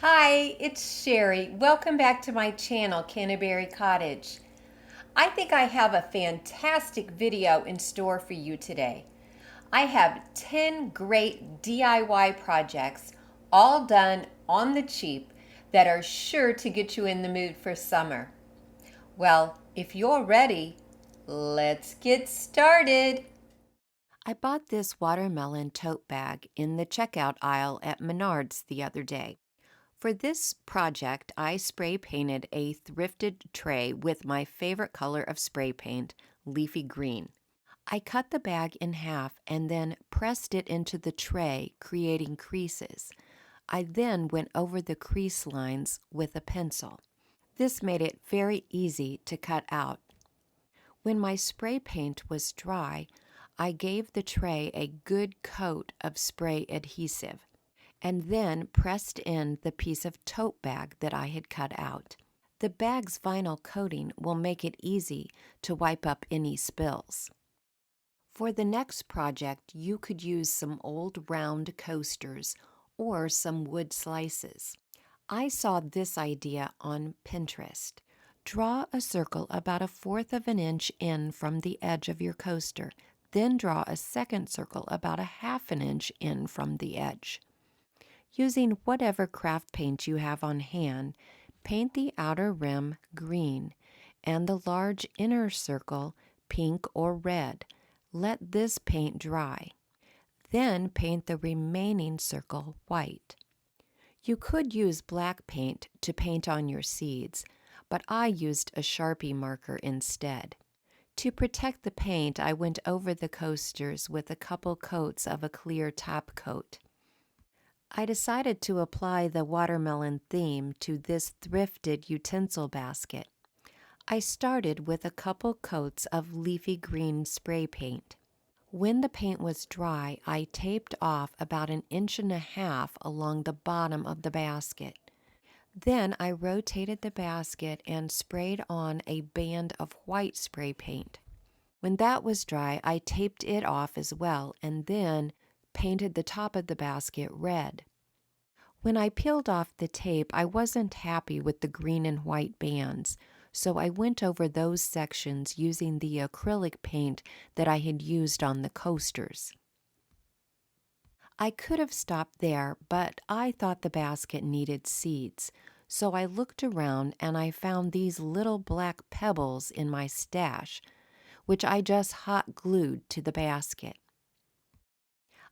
Hi, it's Sherry. Welcome back to my channel, Canterbury Cottage. I think I have a fantastic video in store for you today. I have 10 great DIY projects, all done on the cheap, that are sure to get you in the mood for summer. Well, if you're ready, let's get started. I bought this watermelon tote bag in the checkout aisle at Menards the other day. For this project, I spray painted a thrifted tray with my favorite color of spray paint, leafy green. I cut the bag in half and then pressed it into the tray, creating creases. I then went over the crease lines with a pencil. This made it very easy to cut out. When my spray paint was dry, I gave the tray a good coat of spray adhesive and then pressed in the piece of tote bag that I had cut out. The bag's vinyl coating will make it easy to wipe up any spills. For the next project, you could use some old round coasters or some wood slices. I saw this idea on Pinterest. Draw a circle about 1/4 of an inch in from the edge of your coaster, then draw a second circle about 1/2 an inch in from the edge. Using whatever craft paint you have on hand, paint the outer rim green and the large inner circle pink or red. Let this paint dry. Then paint the remaining circle white. You could use black paint to paint on your seeds, but I used a Sharpie marker instead. To protect the paint, I went over the coasters with a couple coats of a clear top coat. I decided to apply the watermelon theme to this thrifted utensil basket. I started with a couple coats of leafy green spray paint. When the paint was dry, I taped off about 1.5 inches along the bottom of the basket. Then I rotated the basket and sprayed on a band of white spray paint. When that was dry, I taped it off as well and then painted the top of the basket red. When I peeled off the tape, I wasn't happy with the green and white bands, so I went over those sections using the acrylic paint that I had used on the coasters. I could have stopped there, but I thought the basket needed seeds, so I looked around and I found these little black pebbles in my stash, which I just hot glued to the basket.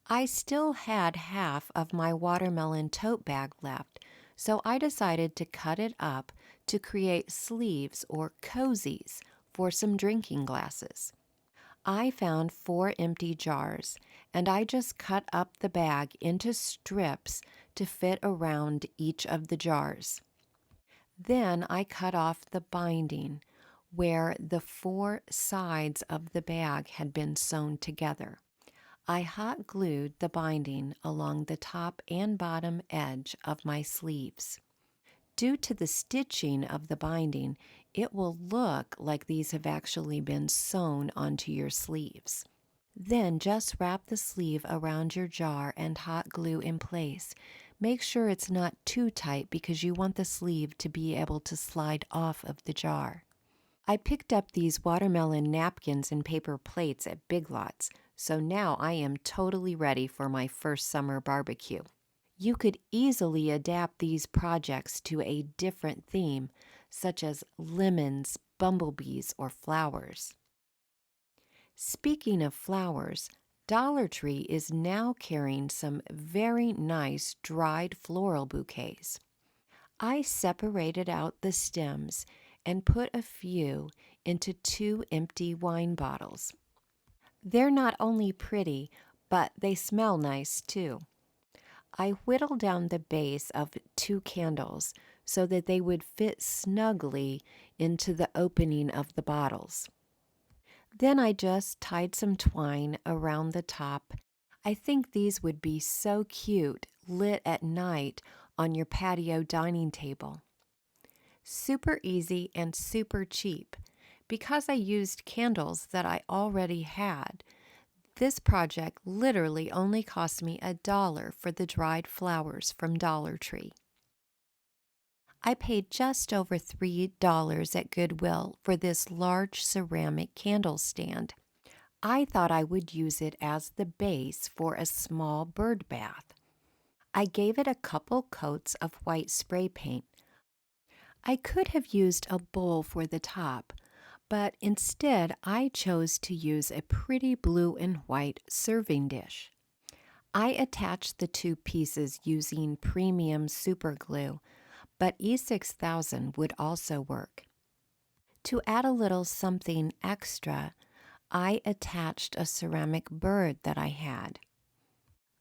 I still had half of my watermelon tote bag left, so I decided to cut it up to create sleeves or cozies for some drinking glasses. I found 4 empty jars, and I just cut up the bag into strips to fit around each of the jars. Then I cut off the binding where the 4 sides of the bag had been sewn together. I hot glued the binding along the top and bottom edge of my sleeves. Due to the stitching of the binding, it will look like these have actually been sewn onto your sleeves. Then just wrap the sleeve around your jar and hot glue in place. Make sure it's not too tight because you want the sleeve to be able to slide off of the jar. I picked up these watermelon napkins and paper plates at Big Lots, so now I am totally ready for my first summer barbecue. You could easily adapt these projects to a different theme, such as lemons, bumblebees, or flowers. Speaking of flowers, Dollar Tree is now carrying some very nice dried floral bouquets. I separated out the stems and put a few into 2 empty wine bottles. They're not only pretty, but they smell nice too. I whittled down the base of 2 candles so that they would fit snugly into the opening of the bottles. Then I just tied some twine around the top. I think these would be so cute lit at night on your patio dining table. Super easy and super cheap. Because I used candles that I already had, this project literally only cost me $1 for the dried flowers from Dollar Tree. I paid just over $3 at Goodwill for this large ceramic candle stand. I thought I would use it as the base for a small bird bath. I gave it a couple coats of white spray paint. I could have used a bowl for the top, but instead I chose to use a pretty blue and white serving dish. I attached the two pieces using premium super glue, but E6000 would also work. To add a little something extra, I attached a ceramic bird that I had.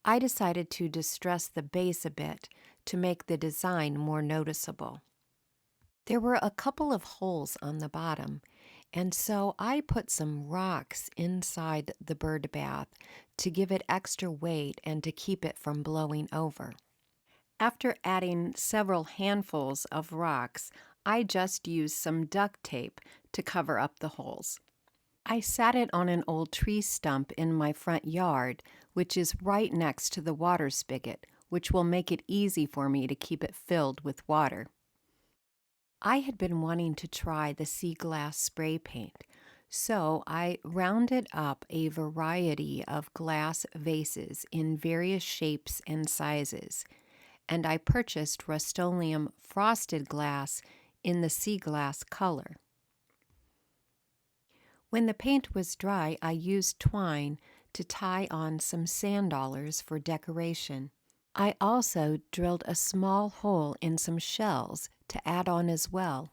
I decided to distress the base a bit to make the design more noticeable. There were a couple of holes on the bottom, and so I put some rocks inside the bird bath to give it extra weight and to keep it from blowing over. After adding several handfuls of rocks, I just used some duct tape to cover up the holes. I sat it on an old tree stump in my front yard, which is right next to the water spigot, which will make it easy for me to keep it filled with water. I had been wanting to try the sea glass spray paint, so I rounded up a variety of glass vases in various shapes and sizes, and I purchased Rust-Oleum frosted glass in the sea glass color. When the paint was dry, I used twine to tie on some sand dollars for decoration. I also drilled a small hole in some shells to add on as well.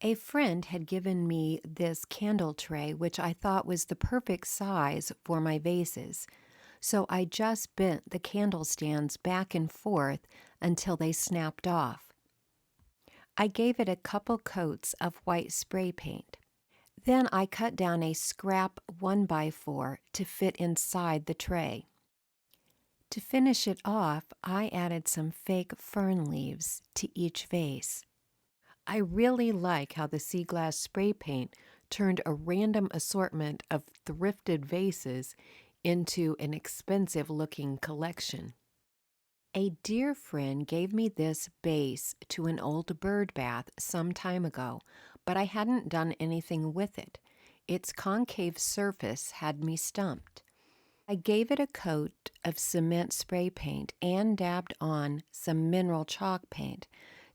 A friend had given me this candle tray, which I thought was the perfect size for my vases, so I just bent the candle stands back and forth until they snapped off. I gave it a couple coats of white spray paint. Then I cut down a scrap 1x4 to fit inside the tray. To finish it off, I added some fake fern leaves to each vase. I really like how the sea glass spray paint turned a random assortment of thrifted vases into an expensive-looking collection. A dear friend gave me this base to an old bird bath some time ago, but I hadn't done anything with it. Its concave surface had me stumped. I gave it a coat of cement spray paint and dabbed on some mineral chalk paint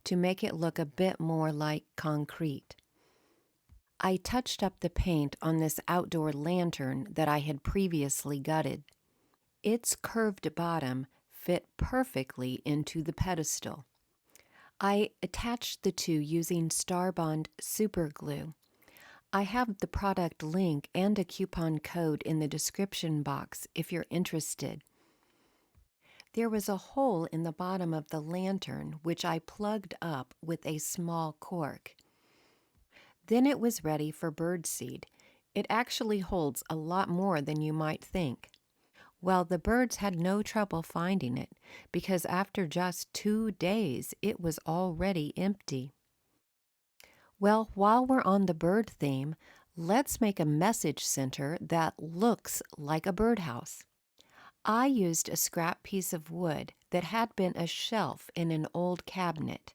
to make it look a bit more like concrete. I touched up the paint on this outdoor lantern that I had previously gutted. Its curved bottom fit perfectly into the pedestal. I attached the two using Starbond super glue. I have the product link and a coupon code in the description box if you're interested. There was a hole in the bottom of the lantern which I plugged up with a small cork. Then it was ready for birdseed. It actually holds a lot more than you might think. Well, the birds had no trouble finding it because after just 2 days it was already empty. Well, while we're on the bird theme, let's make a message center that looks like a birdhouse. I used a scrap piece of wood that had been a shelf in an old cabinet.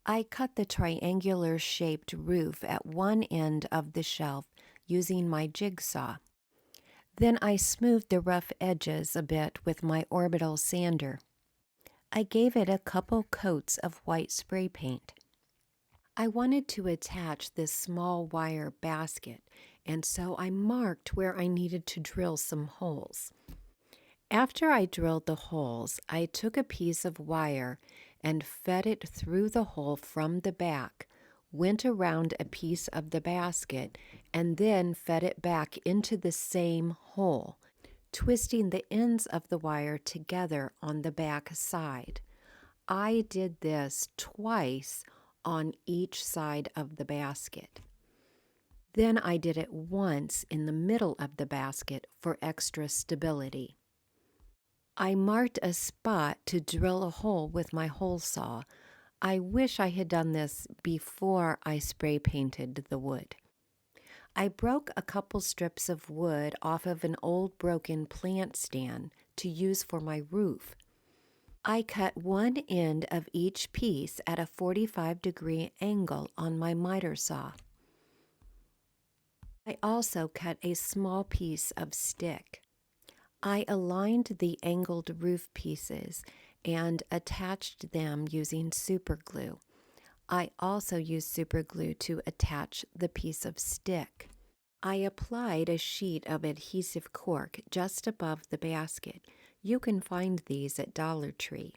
I cut the triangular-shaped roof at one end of the shelf using my jigsaw. Then I smoothed the rough edges a bit with my orbital sander. I gave it a couple coats of white spray paint. I wanted to attach this small wire basket, and so I marked where I needed to drill some holes. After I drilled the holes, I took a piece of wire and fed it through the hole from the back, went around a piece of the basket, and then fed it back into the same hole, twisting the ends of the wire together on the back side. I did this twice on each side of the basket. Then I did it once in the middle of the basket for extra stability. I marked a spot to drill a hole with my hole saw. I wish I had done this before I spray painted the wood. I broke a couple strips of wood off of an old broken plant stand to use for my roof. I cut one end of each piece at a 45-degree angle on my miter saw. I also cut a small piece of stick. I aligned the angled roof pieces and attached them using super glue. I also used super glue to attach the piece of stick. I applied a sheet of adhesive cork just above the basket. You can find these at Dollar Tree.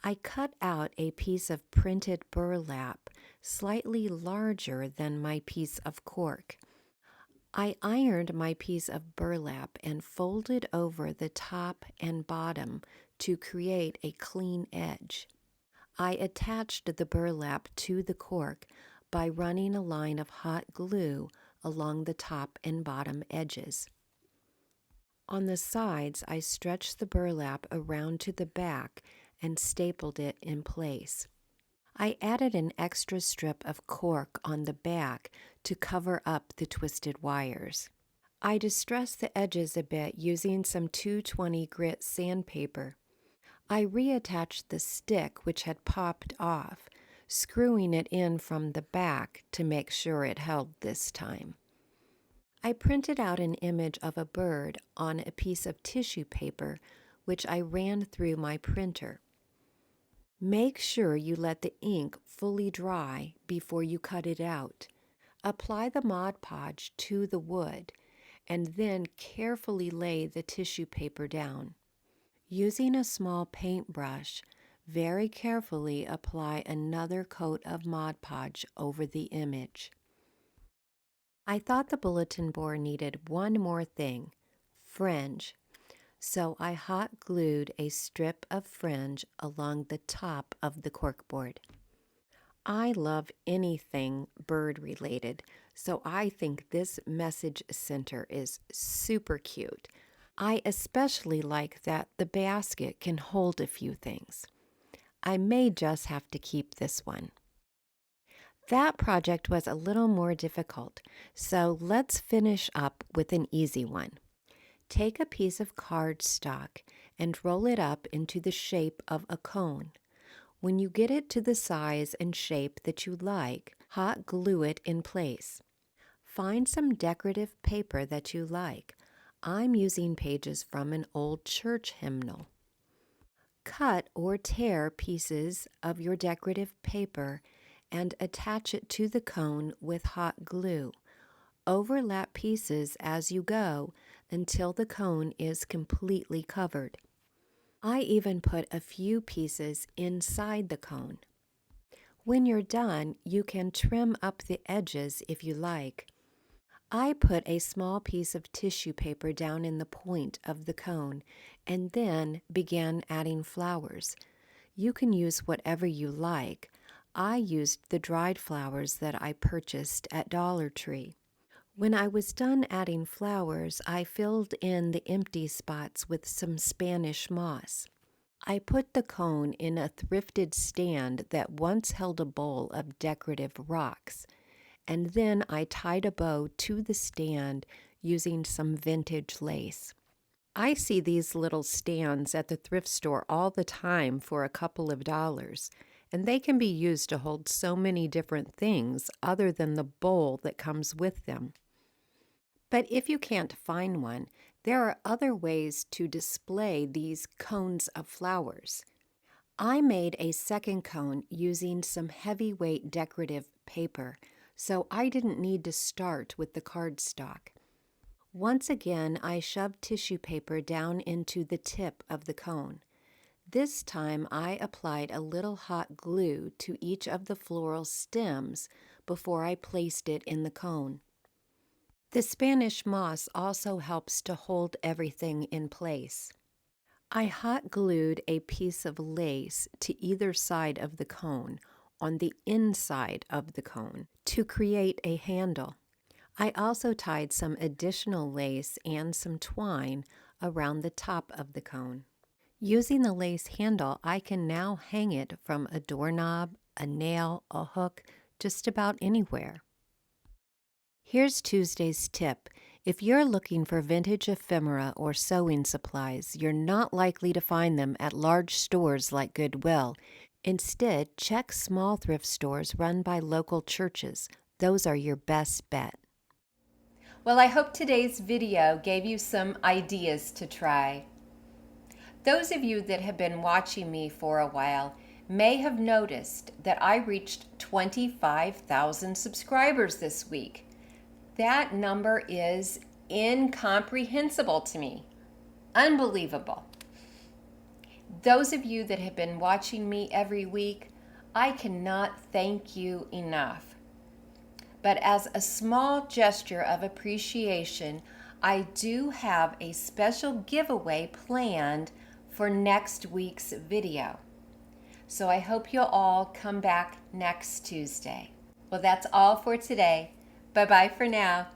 I cut out a piece of printed burlap, slightly larger than my piece of cork. I ironed my piece of burlap and folded over the top and bottom to create a clean edge. I attached the burlap to the cork by running a line of hot glue along the top and bottom edges. On the sides, I stretched the burlap around to the back and stapled it in place. I added an extra strip of cork on the back to cover up the twisted wires. I distressed the edges a bit using some 220 grit sandpaper. I reattached the stick which had popped off, screwing it in from the back to make sure it held this time. I printed out an image of a bird on a piece of tissue paper, which I ran through my printer. Make sure you let the ink fully dry before you cut it out. Apply the Mod Podge to the wood, and then carefully lay the tissue paper down. Using a small paintbrush, very carefully apply another coat of Mod Podge over the image. I thought the bulletin board needed one more thing, fringe, so I hot glued a strip of fringe along the top of the corkboard. I love anything bird related, so I think this message center is super cute. I especially like that the basket can hold a few things. I may just have to keep this one. That project was a little more difficult, so let's finish up with an easy one. Take a piece of cardstock and roll it up into the shape of a cone. When you get it to the size and shape that you like, hot glue it in place. Find some decorative paper that you like. I'm using pages from an old church hymnal. Cut or tear pieces of your decorative paper and attach it to the cone with hot glue. Overlap pieces as you go until the cone is completely covered. I even put a few pieces inside the cone. When you're done, you can trim up the edges if you like. I put a small piece of tissue paper down in the point of the cone and then began adding flowers. You can use whatever you like. I used the dried flowers that I purchased at Dollar Tree. When I was done adding flowers, I filled in the empty spots with some Spanish moss. I put the cone in a thrifted stand that once held a bowl of decorative rocks, and then I tied a bow to the stand using some vintage lace. I see these little stands at the thrift store all the time for a couple of dollars, and they can be used to hold so many different things other than the bowl that comes with them. But if you can't find one, there are other ways to display these cones of flowers. I made a second cone using some heavyweight decorative paper, so I didn't need to start with the cardstock. Once again, I shoved tissue paper down into the tip of the cone. This time I applied a little hot glue to each of the floral stems before I placed it in the cone. The Spanish moss also helps to hold everything in place. I hot glued a piece of lace to either side of the cone on the inside of the cone to create a handle. I also tied some additional lace and some twine around the top of the cone. Using the lace handle, I can now hang it from a doorknob, a nail, a hook, just about anywhere. Here's Tuesday's tip. If you're looking for vintage ephemera or sewing supplies, you're not likely to find them at large stores like Goodwill. Instead, check small thrift stores run by local churches. Those are your best bet. Well, I hope today's video gave you some ideas to try. Those of you that have been watching me for a while may have noticed that I reached 25,000 subscribers this week. That number is incomprehensible to me. Unbelievable. Those of you that have been watching me every week, I cannot thank you enough. But as a small gesture of appreciation, I do have a special giveaway planned for next week's video. So I hope you'll all come back next Tuesday. Well, that's all for today. Bye-bye for now.